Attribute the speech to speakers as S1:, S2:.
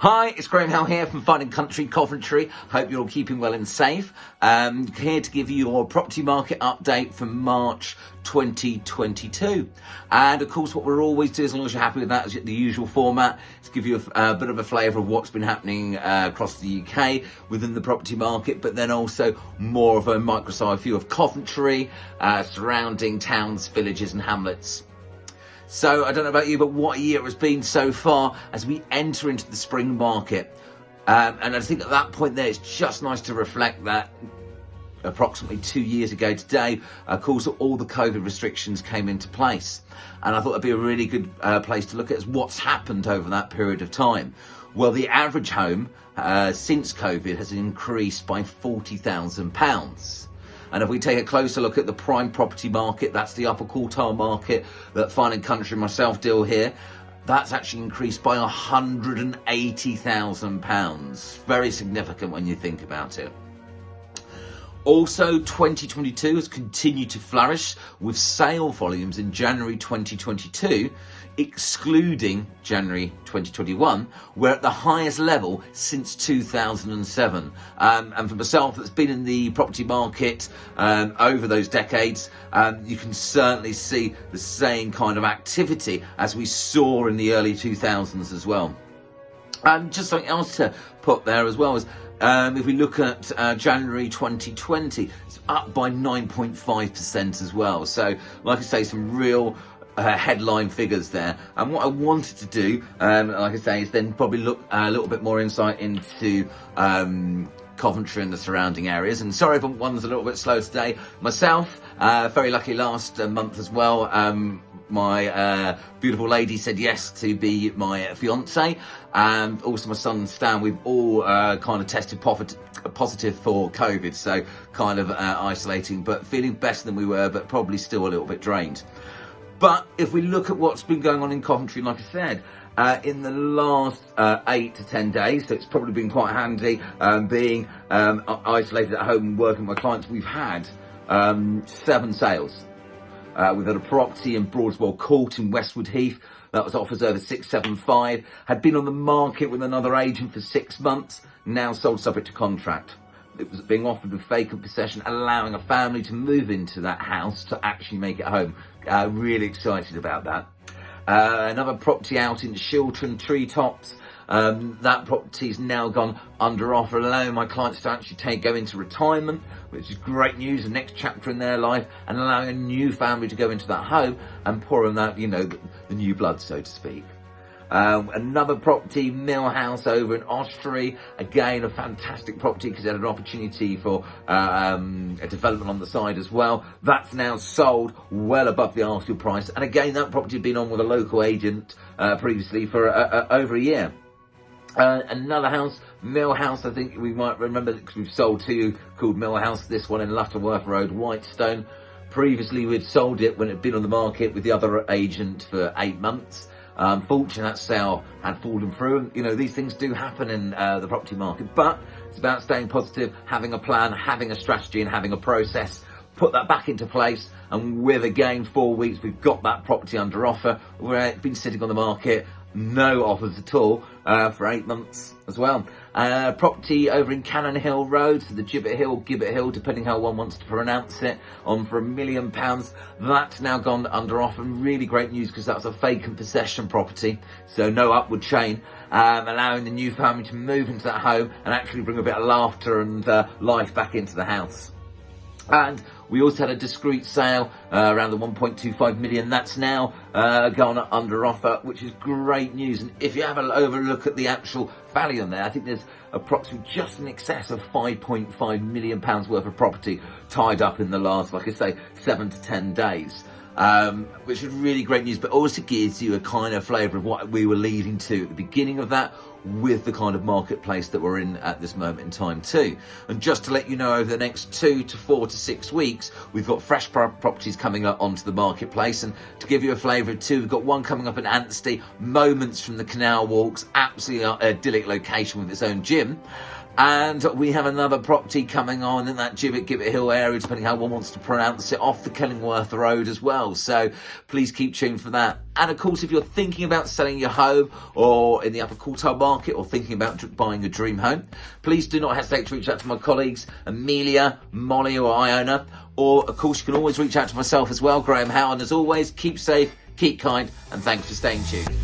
S1: Hi, it's Graham Howell here from Fine Country Coventry. Hope you're all keeping well and safe. Here to give you your property market update for March 2022. And of course, what we're always doing, as long as you're happy with that, is the usual format, is give you a bit of a flavour of what's been happening across the UK within the property market, but then also more of a microsite view of Coventry, surrounding towns, villages and hamlets. So I don't know about you, but what a year it has been so far as we enter into the spring market. And I think at that point there, it's just nice to reflect that approximately 2 years ago today, of course, all the COVID restrictions came into place. And I thought it'd be a really good place to look at is what's happened over that period of time. Well, the average home since COVID has increased by £40,000. And if we take a closer look at the prime property market, that's the upper quartile market that Fine Country and myself deal here, that's actually increased by £180,000. Very significant when you think about it. Also, 2022 has continued to flourish with sale volumes in January 2022, excluding January 2021, we're at the highest level since 2007. And for myself, that's been in the property market over those decades, you can certainly see the same kind of activity as we saw in the early 2000s as well. And just something else to put there as well is, if we look at January 2020, it's up by 9.5% as well. So, like I say, some real headline figures there. And what I wanted to do, like I say, is then probably look a little bit more insight into Coventry and the surrounding areas. And sorry if one's a little bit slow today. Myself, very lucky last month as well. My beautiful lady said yes to be my fiance, and also my son Stan. We've all kind of tested positive for COVID, so kind of isolating, but feeling better than we were, but probably still a little bit drained. But if we look at what's been going on in Coventry, like I said, in the last 8 to 10 days, so it's probably been quite handy being isolated at home and working with my clients, we've had 7 sales. We've had a property in Broadswell Court in Westwood Heath that was offers over 675, had been on the market with another agent for 6 months, now sold subject to contract. It was being offered with vacant possession, allowing a family to move into that house to actually make it home. Really excited about that. Another property out in Shilton Treetops. That property's now gone under offer, allowing my clients to actually go into retirement, which is great news, the next chapter in their life, and allowing a new family to go into that home and pour in that, the new blood, so to speak. Another property, Mill House over in Ostry, again a fantastic property because it had an opportunity for a development on the side as well. That's now sold well above the asking price, and again that property had been on with a local agent previously for over a year. Another house, Mill House, I think we might remember because we've sold 2 called Mill House, this one in Lutterworth Road, Whitestone. Previously we'd sold it when it had been on the market with the other agent for 8 months. Unfortunately, that sale had fallen through. These things do happen in the property market, but it's about staying positive, having a plan, having a strategy and having a process. Put that back into place, and with again 4 weeks, we've got that property under offer. We've been sitting on the market, no offers at all for 8 months as well. Property over in Cannon Hill Road, so the Gibbet Hill, depending how one wants to pronounce it, on for £1 million. That's now gone under offer. Really great news because that's a vacant possession property, so no upward chain, allowing the new family to move into that home and actually bring a bit of laughter and life back into the house. And we also had a discreet sale around the 1.25 million. That's now gone under offer, which is great news. And if you have an overlook at the actual value on there, I think there's approximately just in excess of £5.5 million worth of property tied up in the last, like I say, 7 to 10 days. Which is really great news, but also gives you a kind of flavour of what we were leading to at the beginning of that, with the kind of marketplace that we're in at this moment in time too. And just to let you know, over the next 2 to 4 to 6 weeks, we've got fresh properties coming up onto the marketplace. And to give you a flavour too, we've got one coming up in Anstey, moments from the canal walks, absolutely idyllic location with its own gym. And we have another property coming on in that Gibbet Hill area, depending how one wants to pronounce it, off the Killingworth Road as well. So please keep tuned for that. And of course, if you're thinking about selling your home or in the upper quartile market or thinking about buying a dream home, please do not hesitate to reach out to my colleagues, Amelia, Molly or Iona. Or, of course, you can always reach out to myself as well, Graham Howell. And as always, keep safe, keep kind, and thanks for staying tuned.